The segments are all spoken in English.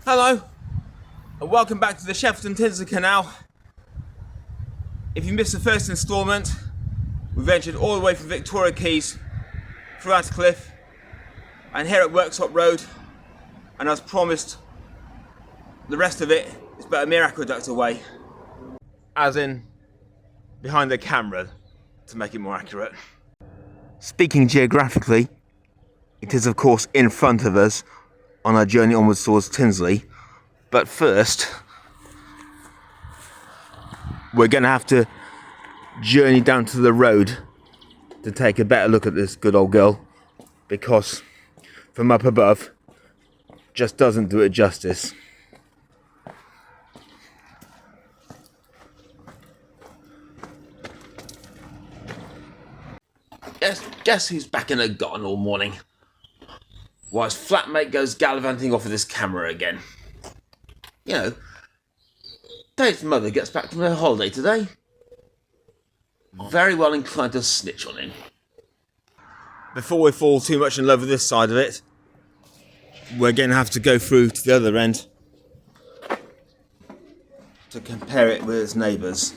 Hello, and welcome back to the Sheffield and Tinsley Canal. If you missed the first instalment, we ventured all the way from Victoria Quays through Attercliffe and here at Worksop Road, and as promised, the rest of it is but a mere aqueduct away. As in, behind the camera, to make it more accurate. Speaking geographically, it is of course in front of us on our journey onwards towards Tinsley, but first we're going to have to journey down to the road to take a better look at this good old girl, because from up above just doesn't do it justice. Guess who's back in the garden all morning? While his flatmate goes gallivanting off with his camera again. You know, Dave's mother gets back from her holiday today. Very well inclined to snitch on him. Before we fall too much in love with this side of it, we're going to have to go through to the other end to compare it with its neighbours.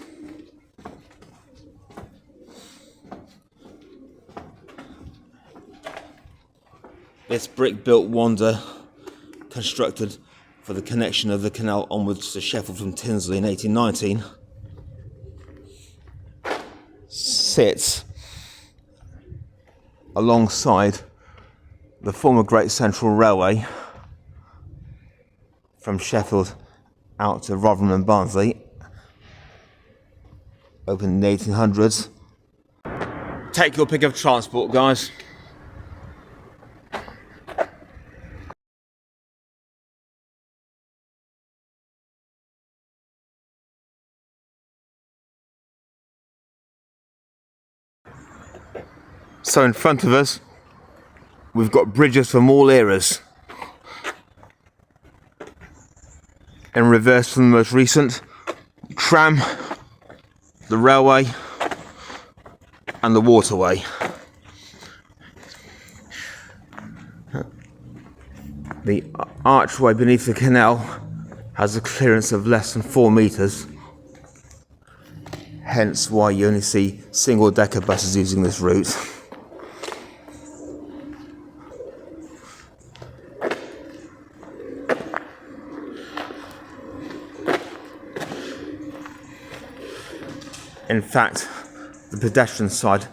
This brick-built wonder, constructed for the connection of the canal onwards to Sheffield from Tinsley in 1819, sits alongside the former Great Central Railway from Sheffield out to Rotherham and Barnsley, opened in the 1800s. Take your pick of transport, guys. So in front of us, we've got bridges from all eras. In reverse from the most recent, tram, the railway, and the waterway. The archway beneath the canal has a clearance of less than 4 metres. Hence why you only see single-decker buses using this route. In fact, the pedestrian side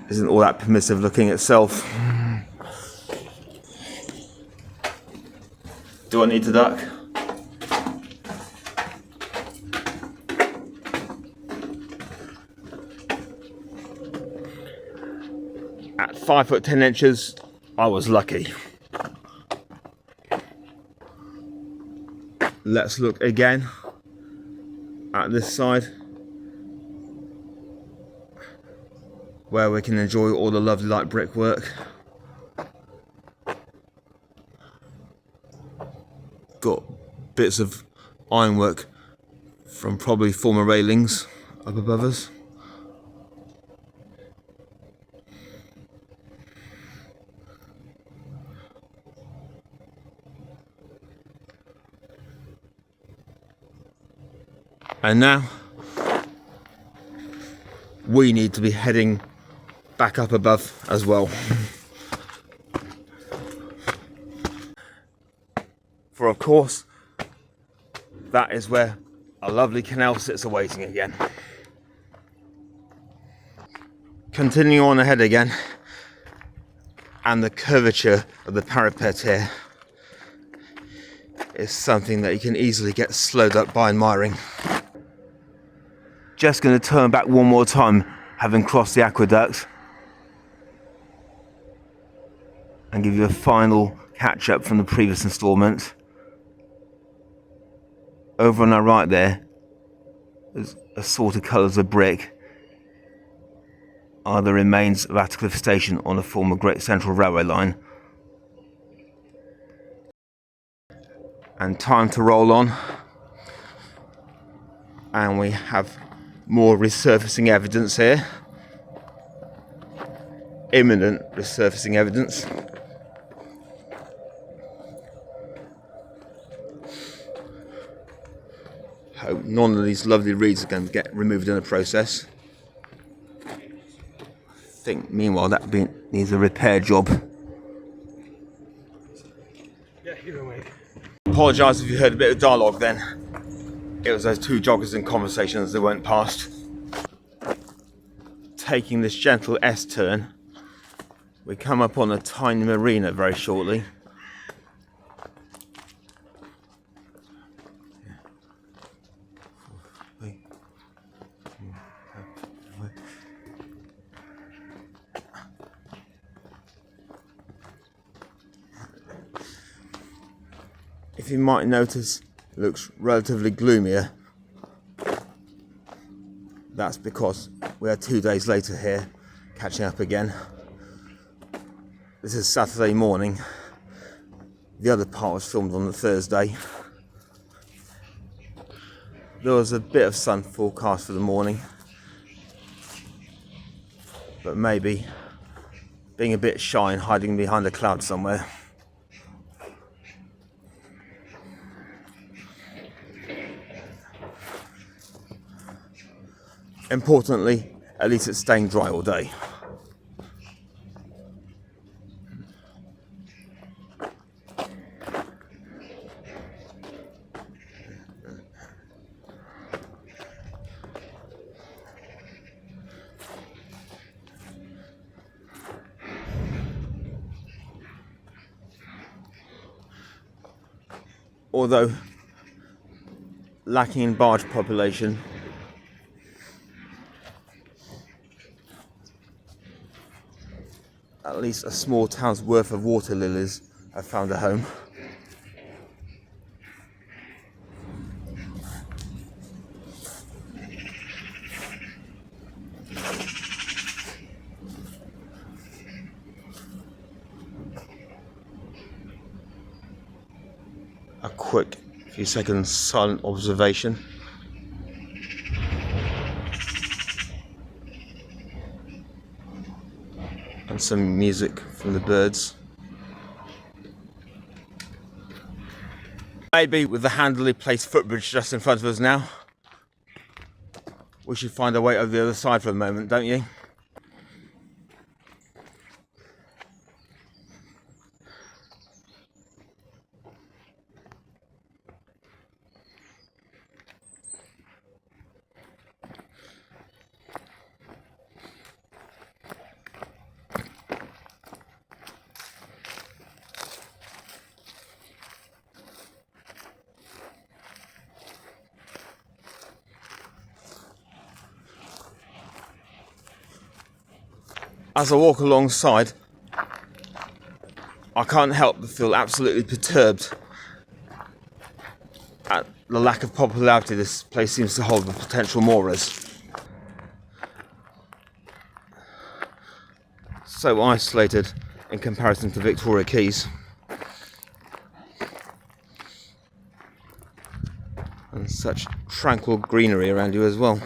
isn't all that permissive looking itself. Do I need to duck? At 5 foot 10 inches, I was lucky. Let's look again at this side, where we can enjoy all the lovely light brickwork. Got bits of ironwork from probably former railings up above us. And now we need to be heading back up above as well. For of course, that is where a lovely canal sits awaiting again. Continuing on ahead again, and the curvature of the parapet here is something that you can easily get slowed up by admiring. Just going to turn back one more time, having crossed the aqueduct, and give you a final catch up from the previous instalment. Over on our right there, there's assorted colours of brick, are the remains of Attercliffe Station on a former Great Central Railway line. And time to roll on, and we have more resurfacing evidence here. Imminent resurfacing evidence. hope none of these lovely reeds are going to get removed in the process. I think meanwhile that needs a repair job. Yeah, you're away. Apologise if you heard a bit of dialogue then. It was those two joggers in conversation as they went past. Taking this gentle S-turn, we come up on a tiny marina very shortly. If you might notice, it looks relatively gloomier. That's because we are 2 days later here, catching up again. This is Saturday morning. The other part was filmed on the Thursday. There was a bit of sun forecast for the morning, but maybe being a bit shy and hiding behind a cloud somewhere. Importantly, at least it's staying dry all day. Although lacking in barge population, at least a small town's worth of water lilies have found a home. A quick few seconds silent observation. And some music from the birds. Maybe with the handily placed footbridge just in front of us now, we should find our way over the other side for a moment, don't you? As I walk alongside, I can't help but feel absolutely perturbed at the lack of popularity this place seems to hold with potential moorers. So isolated in comparison to Victoria Keys. And such tranquil greenery around you as well.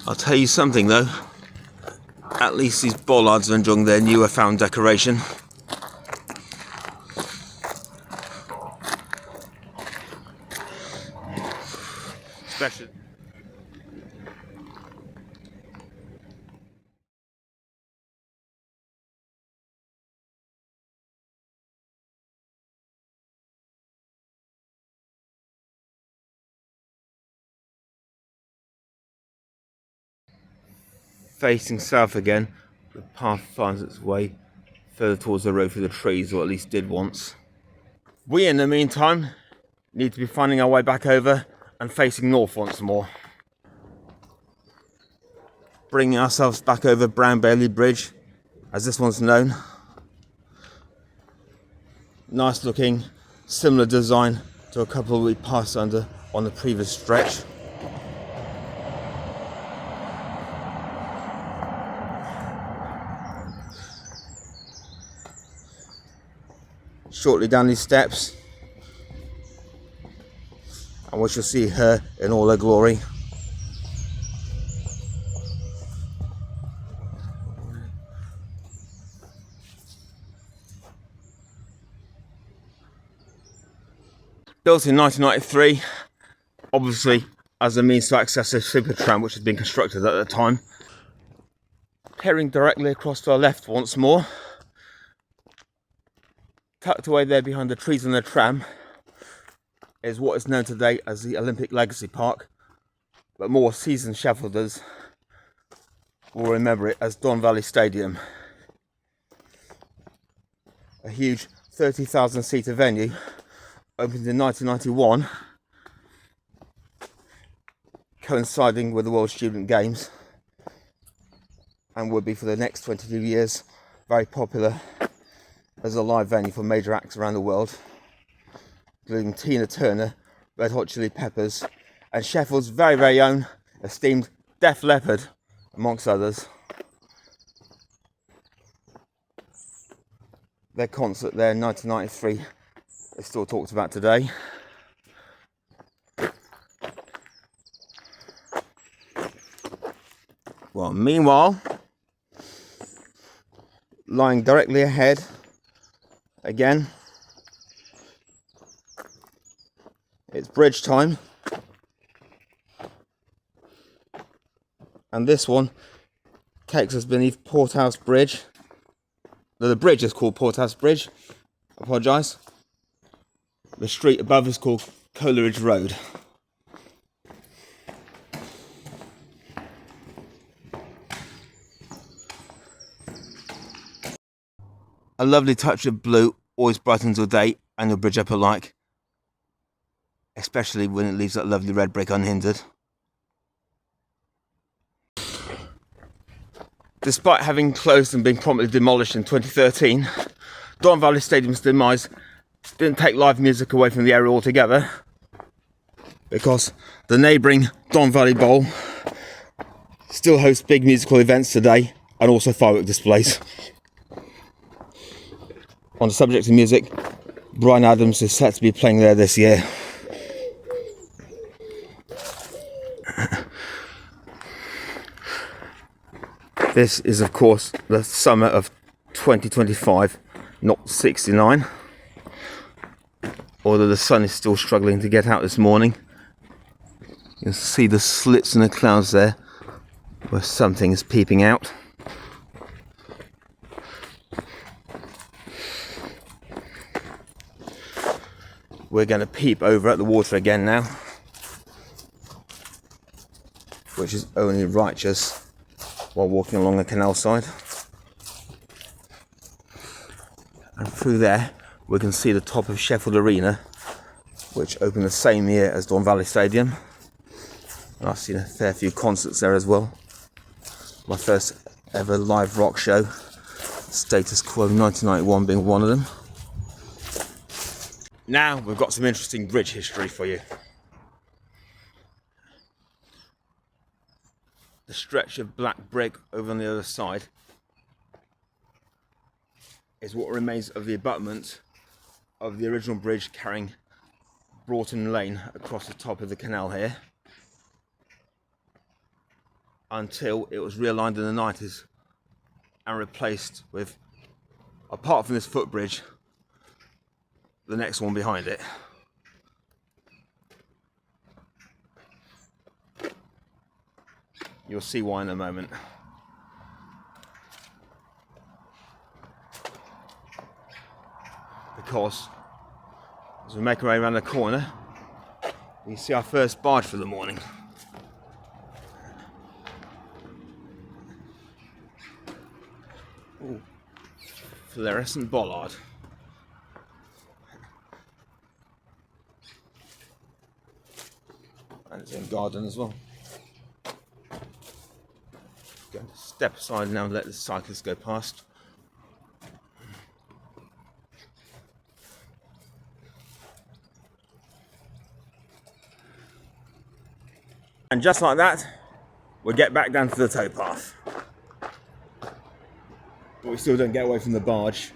I'll tell you something though, at least these bollards are enjoying their newer found decoration. Especially facing south again, the path finds its way further towards the road through the trees, or at least did once. We, in the meantime, need to be finding our way back over and facing north once more. Bringing ourselves back over Brown Bailey Bridge, as this one's known. Nice looking, similar design to a couple we passed under on the previous stretch. Shortly down these steps, and we shall see her in all her glory. Built in 1993, obviously as a means to access a super tram which had been constructed at the time. Heading directly across to our left once more. Tucked away there behind the trees and the tram is what is known today as the Olympic Legacy Park, but more seasoned Sheffielders will remember it as Don Valley Stadium. A huge 30,000 seater venue, opened in 1991, coinciding with the World Student Games, and would be for the next 22 years very popular as a live venue for major acts around the world, including Tina Turner, Red Hot Chili Peppers, and Sheffield's very, very own esteemed Def Leppard, amongst others. Their concert there in 1993 is still talked about today. Well, meanwhile, lying directly ahead, again, it's bridge time, and this one takes us beneath Porthouse Bridge. The bridge is called Porthouse Bridge, apologise. The street above is called Coleridge Road. A lovely touch of blue always brightens your day and your bridge up alike, especially when it leaves that lovely red brick unhindered. Despite having closed and being promptly demolished in 2013, Don Valley Stadium's demise didn't take live music away from the area altogether, because the neighbouring Don Valley Bowl still hosts big musical events today and also firework displays. On the subject of music, Bryan Adams is set to be playing there this year. This is, of course, the summer of 2025, not 69. Although the sun is still struggling to get out this morning. You can see the slits in the clouds there, where something is peeping out. We're going to peep over at the water again now, which is only righteous while walking along the canal side. And through there we can see the top of Sheffield Arena, which opened the same year as Don Valley Stadium, and I've seen a fair few concerts there as well. My first ever live rock show, Status Quo 1991 being one of them. Now we've got some interesting bridge history for you. The stretch of black brick over on the other side is what remains of the abutment of the original bridge carrying Broughton Lane across the top of the canal here, until it was realigned in the 90s and replaced with, apart from this footbridge, the next one behind it. You'll see why in a moment. Because as we make our way around the corner, we see our first barge for the morning. Ooh, fluorescent bollard. And it's in garden as well. Going to step aside now and let the cyclists go past. And just like that, we'll get back down to the towpath. But we still don't get away from the barge.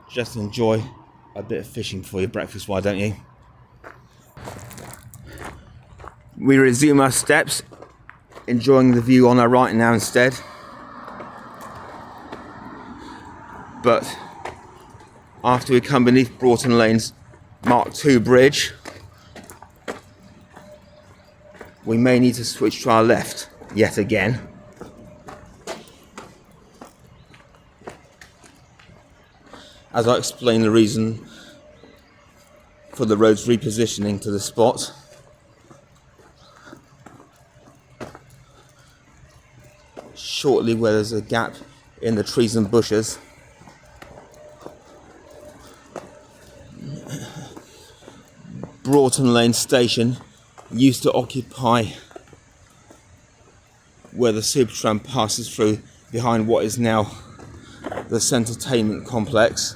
Just enjoy a bit of fishing for your breakfast, why don't you? We resume our steps, enjoying the view on our right now instead. but after we come beneath Broughton Lane's Mark II bridge, we may need to switch to our left yet again. As I explain the reason for the road's repositioning to the spot. Shortly, where there's a gap in the trees and bushes. Broughton Lane station used to occupy where the Supertram passes through behind what is now the Centertainment complex.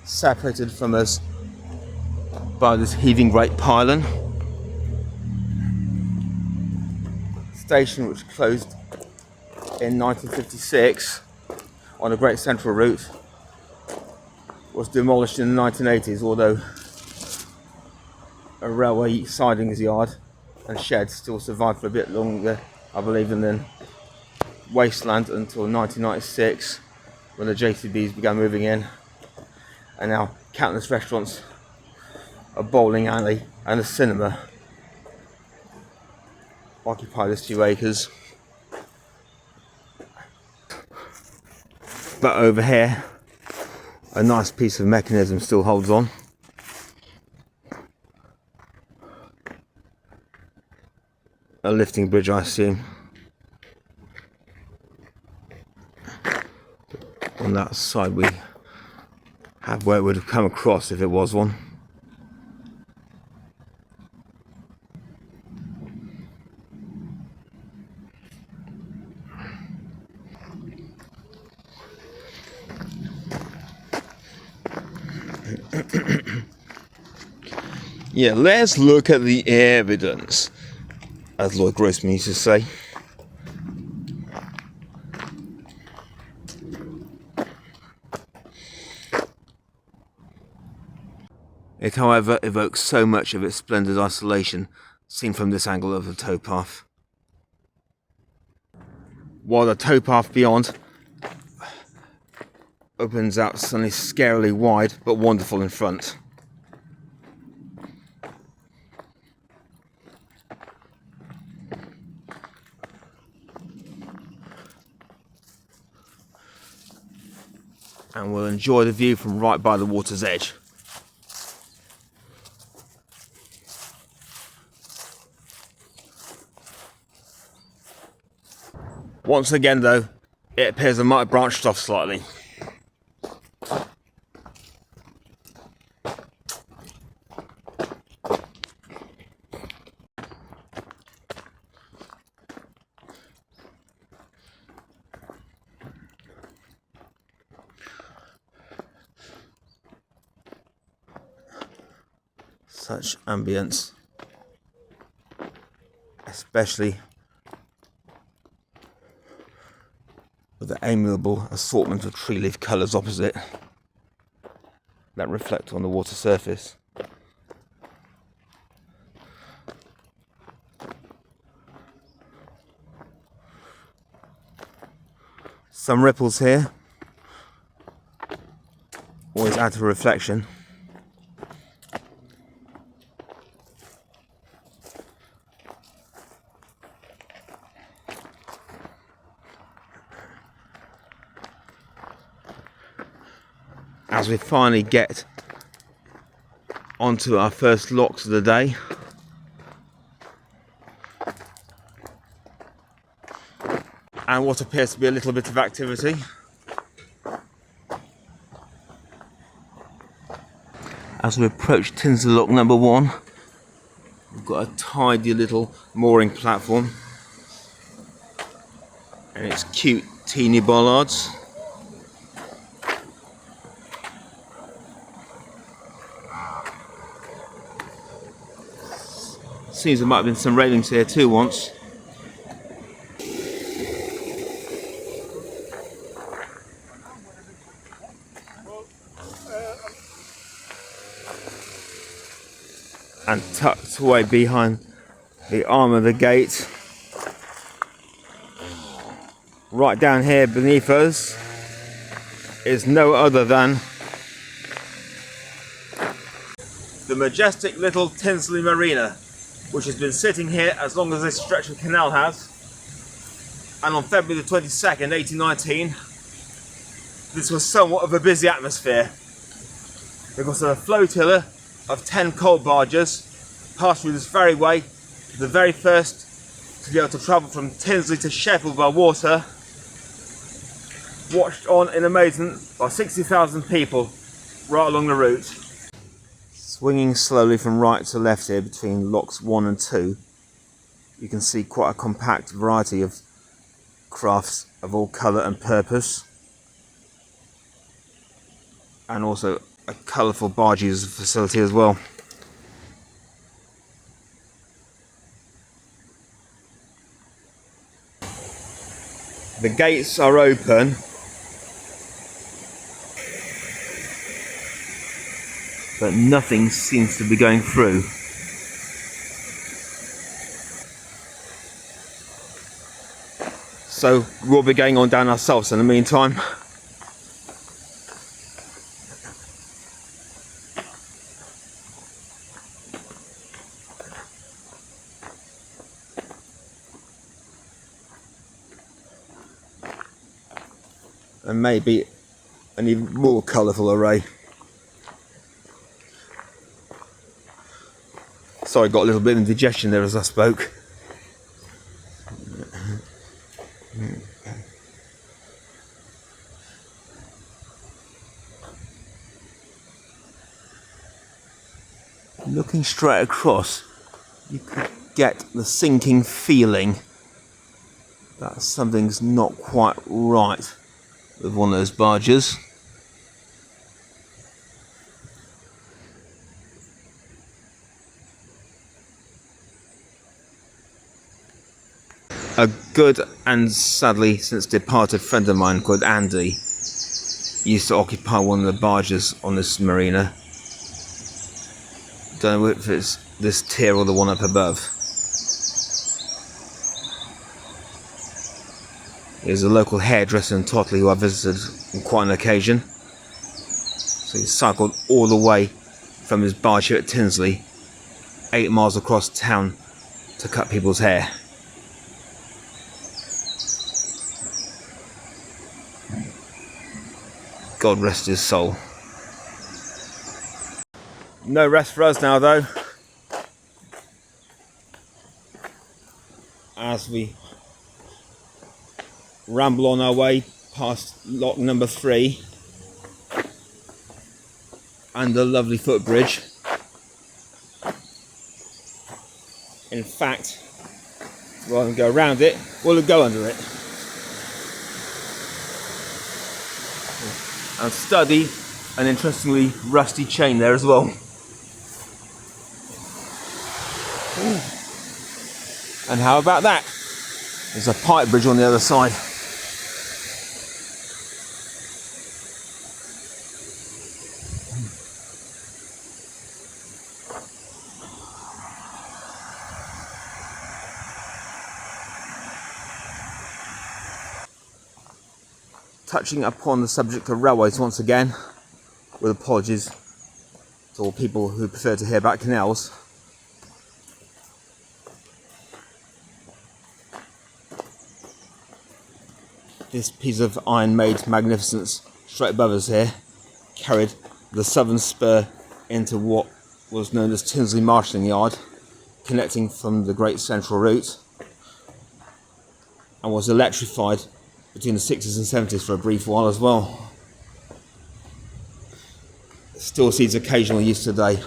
Separated from us by this heaving great pylon. Station which closed in 1956 on a Great Central route was demolished in the 1980s, although a railway sidings yard and shed still survived for a bit longer, I believe, and then wasteland until 1996 when the JCBs began moving in, and now countless restaurants, a bowling alley and a cinema occupy this few acres. But over here, a nice piece of mechanism still holds on. A lifting bridge, I assume. On that side we have where it would have come across if it was one. Yeah, let's look at the evidence, as Lloyd Grossman used to say. It, however, evokes so much of its splendid isolation seen from this angle of the towpath. While the towpath beyond opens out suddenly scarily wide but wonderful in front. And we'll enjoy the view from right by the water's edge. Once again though, it appears I might have branched off slightly. Such ambience, especially with the amiable assortment of tree leaf colours opposite that reflect on the water surface. Some ripples here always add to reflection. As we finally get onto our first locks of the day. And what appears to be a little bit of activity. As we approach Tinsley Lock number 1, we've got a tidy little mooring platform. And it's cute, teeny bollards. Seems there might have been some railings here too once. And tucked away behind the arm of the gate Right down here beneath us is no other than the majestic little Tinsley Marina, which has been sitting here as long as this stretch of canal has. And on February the 22nd, 1819, this was somewhat of a busy atmosphere because a flotilla of 10 coal barges passed through this very way, the very first to be able to travel from Tinsley to Sheffield by water, watched on in amazement by 60,000 people right along the route. Swinging slowly from right to left here between locks 1 and 2, you can see quite a compact variety of crafts of all colour and purpose, and also a colourful barge user facility as well. The gates are open, but nothing seems to be going through. So we'll be going on down ourselves in the meantime. And maybe an even more colourful array. Sorry, got a little bit of indigestion there as I spoke. Looking straight across, you could get the sinking feeling that something's not quite right with one of those barges. A good and sadly since departed friend of mine called Andy used to occupy one of the barges on this marina. Don't know if it's this tier or the one up above. He's a local hairdresser in Totley who I visited on quite an occasion. So he cycled all the way from his barge here at Tinsley, 8 miles across town to cut people's hair. God rest his soul. No rest for us now though, as we ramble on our way past lock number 3 and the lovely footbridge. In fact, rather than go around it, we'll go under it and study an interestingly rusty chain there as well. Ooh. And how about that? There's a pipe bridge on the other side. Touching upon the subject of railways once again, with apologies to all people who prefer to hear about canals. This piece of iron-made magnificence straight above us here carried the southern spur into what was known as Tinsley Marshalling Yard, connecting from the Great Central Route, and was electrified between the 60s and 70s for a brief while as well. It still sees occasional use today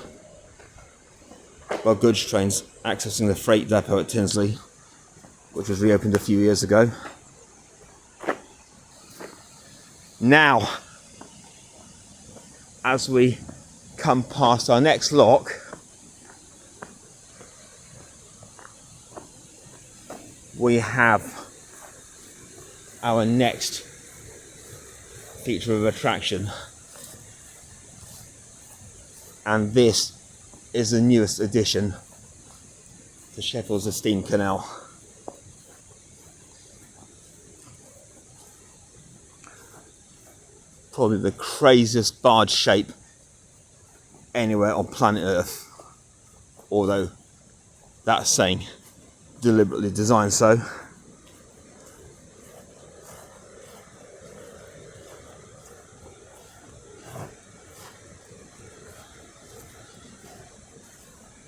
by goods trains accessing the freight depot at Tinsley, which was reopened a few years ago. Now, as we come past our next lock, we have our next feature of attraction, and this is the newest addition to Sheffield's esteemed canal. probably the craziest barge shape anywhere on planet Earth. Although that's saying deliberately designed so.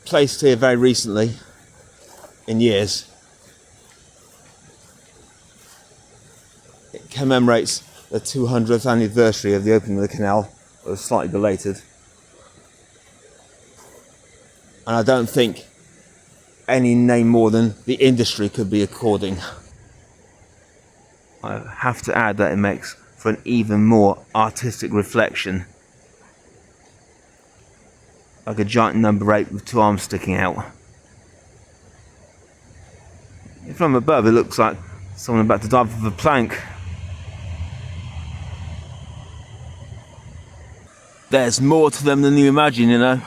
Placed here very recently, in years. It commemorates the 200th anniversary of the opening of the canal. It was slightly belated. And I don't think any name more than the industry could be according. I have to add that it makes for an even more artistic reflection. Like a giant number 8 with 2 arms sticking out. From above it looks like someone about to dive off a plank. There's more to them than you imagine, you know.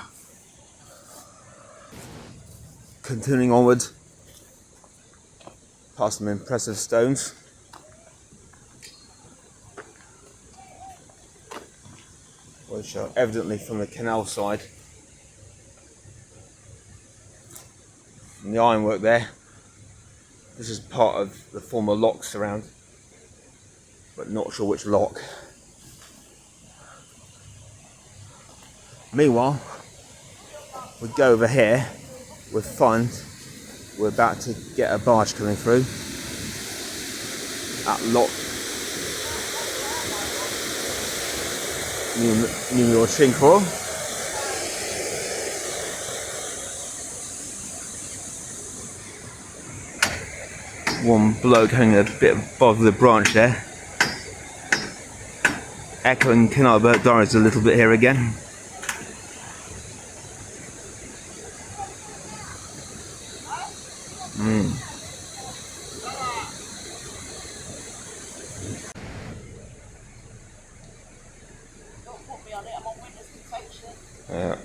Continuing onward, past some impressive stones. Which are evidently from the canal side. And the ironwork there. This is part of the former locks around, but not sure which lock. Meanwhile, we go over here. We find we're about to get a barge coming through at Lock No9. One bloke hanging a bit above the branch there. Echoing canal boat diaries a little bit here again.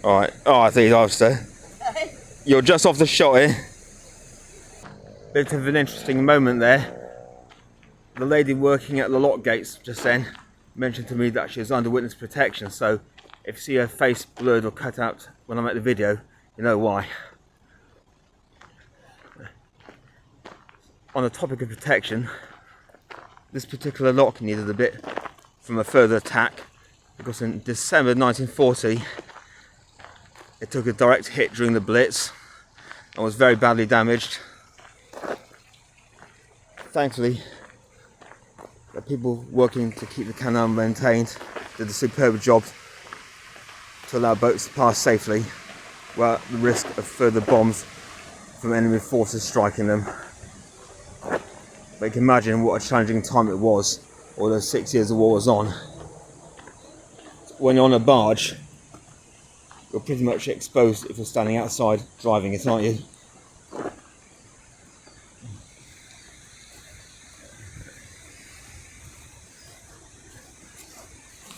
Alright. Oh, I think I've said. You're just off the shot here. Bit of an interesting moment there. The lady working at the lock gates just then mentioned to me that she was under witness protection, so if you see her face blurred or cut out when I make the video, you know why. On the topic of protection, this particular lock needed a bit from a further attack, because in December 1940 it took a direct hit during the Blitz and was very badly damaged. Thankfully, the people working to keep the canal maintained did a superb job to allow boats to pass safely without the risk of further bombs from enemy forces striking them. But you can imagine what a challenging time it was, all those 6 years the war was on. When you're on a barge, you're pretty much exposed if you're standing outside driving it, aren't you?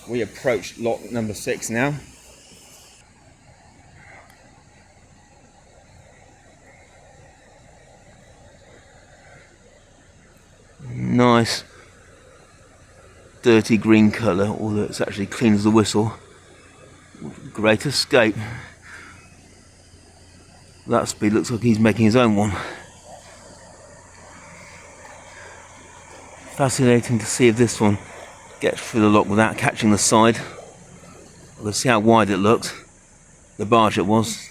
We approach lock number 6 now. Nice dirty green colour, although it's actually clean as a whistle. Great escape. That speed looks like he's making his own one. Fascinating to see if this one gets through the lock without catching the side. We'll see how wide it looked. The barge it was.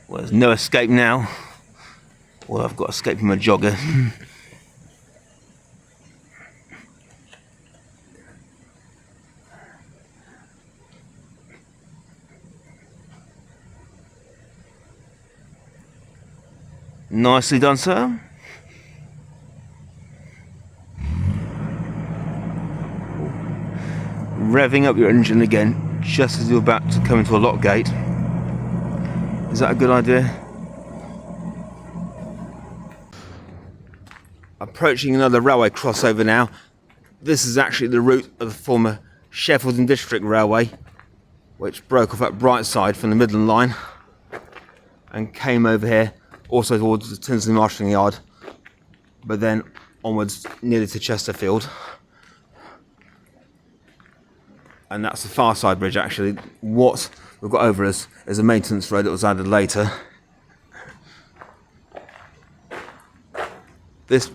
Well, there's no escape now. Well, I've got escape from a jogger. Nicely done, sir. Revving up your engine again just as you're about to come into a lock gate. Is that a good idea? Approaching another railway crossover now. This is actually the route of the former Sheffield and District Railway, which broke off at Brightside from the Midland Line and came over here also towards the Tinsley Marshalling Yard, but then onwards nearly to Chesterfield. And that's the far side bridge actually. What we've got over us is a maintenance road that was added later. This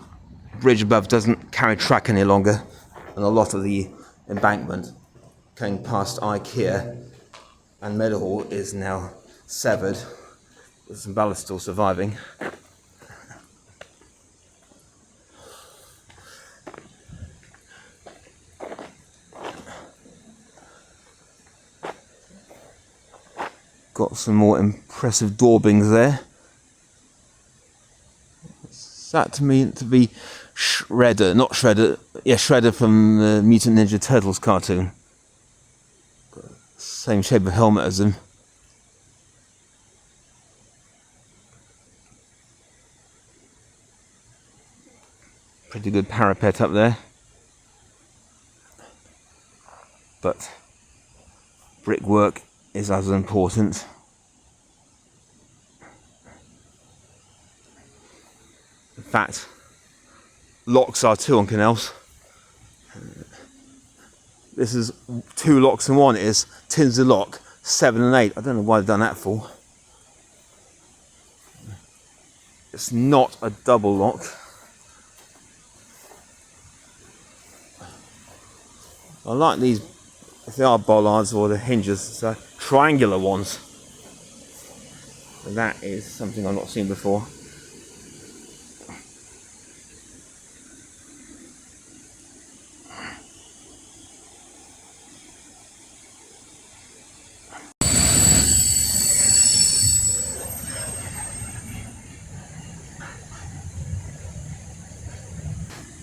bridge above doesn't carry track any longer, and a lot of the embankment going past IKEA and Meadowhall is now severed, with some ballast still surviving. Got some more impressive daubings there. That to me to be Shredder, not Shredder, yeah, Shredder from the Mutant Ninja Turtles cartoon. Same shape of helmet as him. Pretty good parapet up there. But brickwork is as important. In fact, locks are two on canals. This is 2 locks in one. It is Tinsley Lock 7 and 8. I don't know why they've done that for. It's not a double lock. I like these, if they are bollards or the hinges, so triangular ones. And that is something I've not seen before.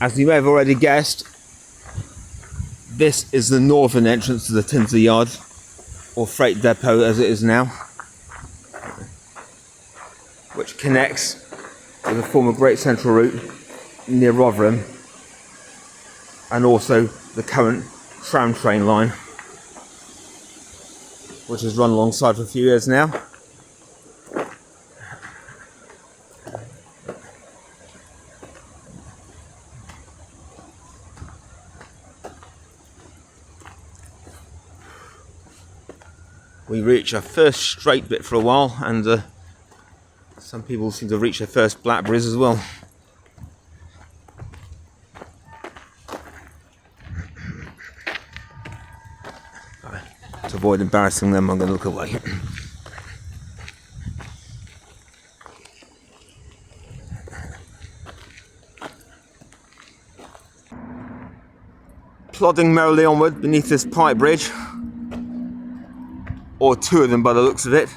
As you may have already guessed, this is the northern entrance to the Tinsley Yard, or freight depot as it is now, which connects with the former Great Central Route near Rotherham, and also the current tram train line, which has run alongside for a few years now. We reach our first straight bit for a while, and some people seem to reach their first blackberries as well. To avoid embarrassing them, I'm going to look away. Plodding merrily onward beneath this pipe bridge, or 2 of them by the looks of it,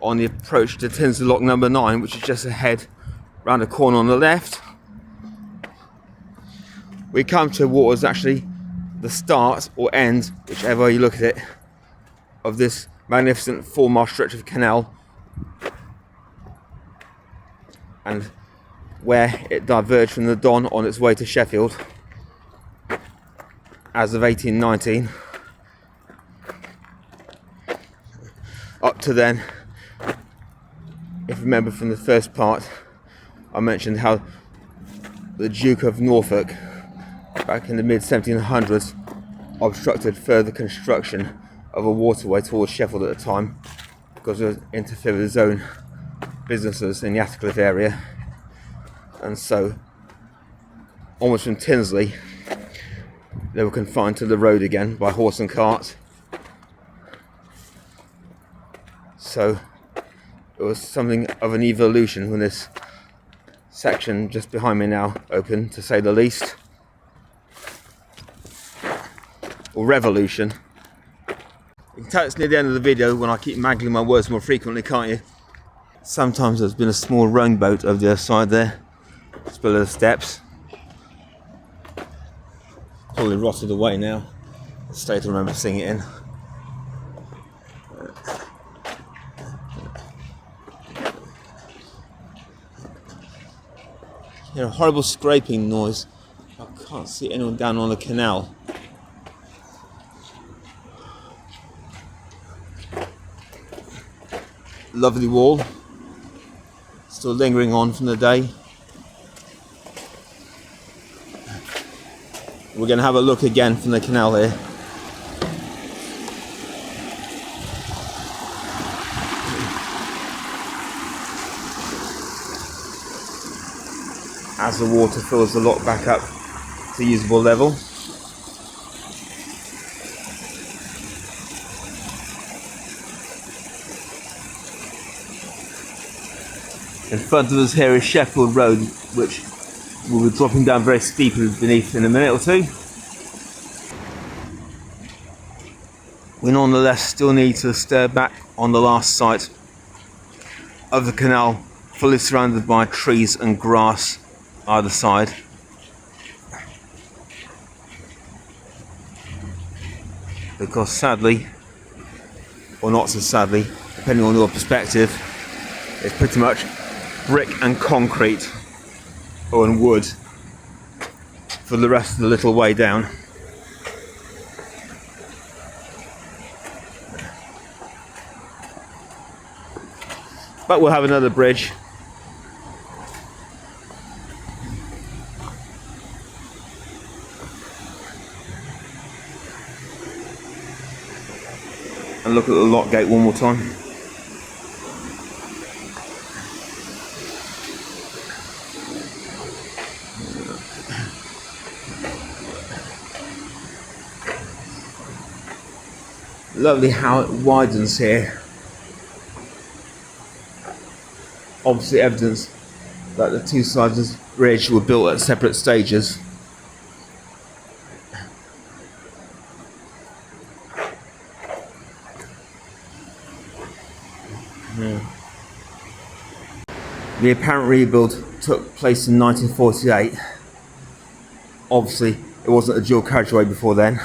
on the approach to Tinsley Lock number 9, which is just ahead round the corner on the left. We come to what was actually the start or end, whichever you look at it, of this magnificent 4-mile stretch of canal, and where it diverged from the Don on its way to Sheffield as of 1819. Up to then, if you remember from the first part, I mentioned how the Duke of Norfolk, back in the mid-1700s, obstructed further construction of a waterway towards Sheffield at the time because it interfered with his own businesses in the Attercliffe area. And so, almost from Tinsley, they were confined to the road again by horse and cart. So it was something of an evolution when this section just behind me now opened, to say the least. Or revolution. You can tell it's near the end of the video when I keep mangling my words more frequently, can't you? Sometimes there's been a small rowing boat over the other side there, just below the steps. Probably rotted away now. The state I remember seeing it in. You know, horrible scraping noise. I can't see anyone down on the canal. Lovely wall. Still lingering on from the day. we're going to have a look again from the canal here. As the water fills the lock back up to usable level. In front of us here is Sheffield Road, which we'll be dropping down very steeply beneath in a minute or two. We nonetheless still need to stare back on the last sight of the canal, fully surrounded by trees and grass either side. Because sadly, or not so sadly, depending on your perspective, it's pretty much brick and concrete, or in wood, for the rest of the little way down. But we'll have another bridge. And look at the lock gate one more time. Lovely how it widens here. Obviously evidence that the two sides of the bridge were built at separate stages. The apparent rebuild took place in 1948. Obviously it wasn't a dual carriageway before then.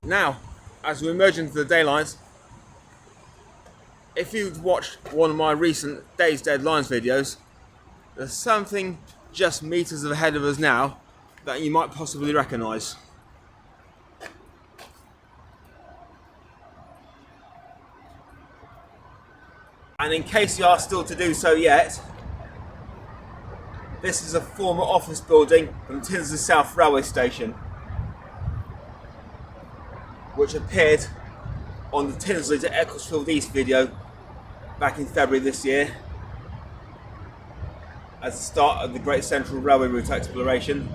Now, as we emerge into the daylight, if you've watched one of my recent Days Dead Lines videos, there's something just meters ahead of us now that you might possibly recognise. And in case you are still to do so yet, this is a former office building from Tinsley South Railway Station, which appeared on the Tinsley to Ecclesfield East video back in February this year as the start of the Great Central Railway route exploration.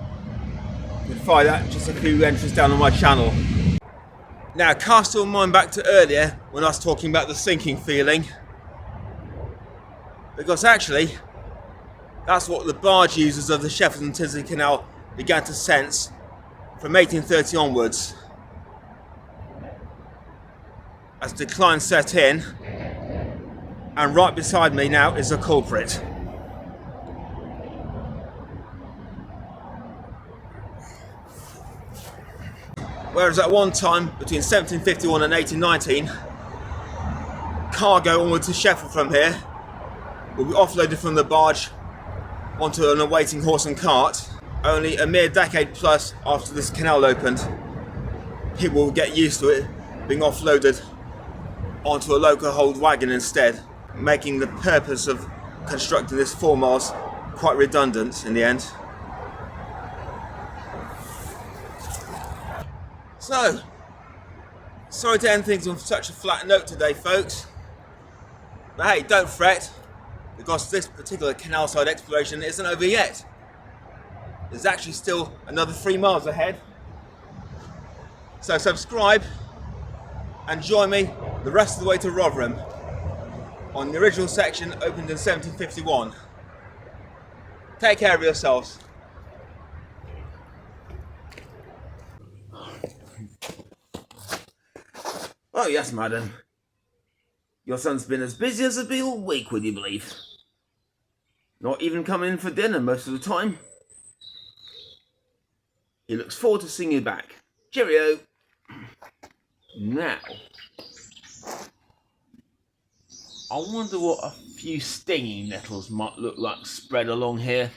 You can find that just a few entries down on my channel. Now, cast your mind back to earlier when I was talking about the sinking feeling, because actually that's what the barge users of the Sheffield and Tinsley Canal began to sense from 1830 onwards, as decline set in, and right beside me now is the culprit. Whereas at one time, between 1751 and 1819, cargo onward to Sheffield from here will be offloaded from the barge onto an awaiting horse and cart. Only a mere decade plus after this canal opened, people will get used to it being offloaded onto a local hold wagon instead, making the purpose of constructing this 4 miles quite redundant in the end. So, sorry to end things on such a flat note today, folks, but hey, don't fret, because this particular canal side exploration isn't over yet. There's actually still another 3 miles ahead. So subscribe and join me the rest of the way to Rotherham on the original section opened in 1751. Take care of yourselves. Oh yes, madam. Your son's been as busy as a bee all week, would you believe? Not even coming in for dinner most of the time. He looks forward to seeing you back. Cheerio. Now, I wonder what a few stinging nettles might look like spread along here.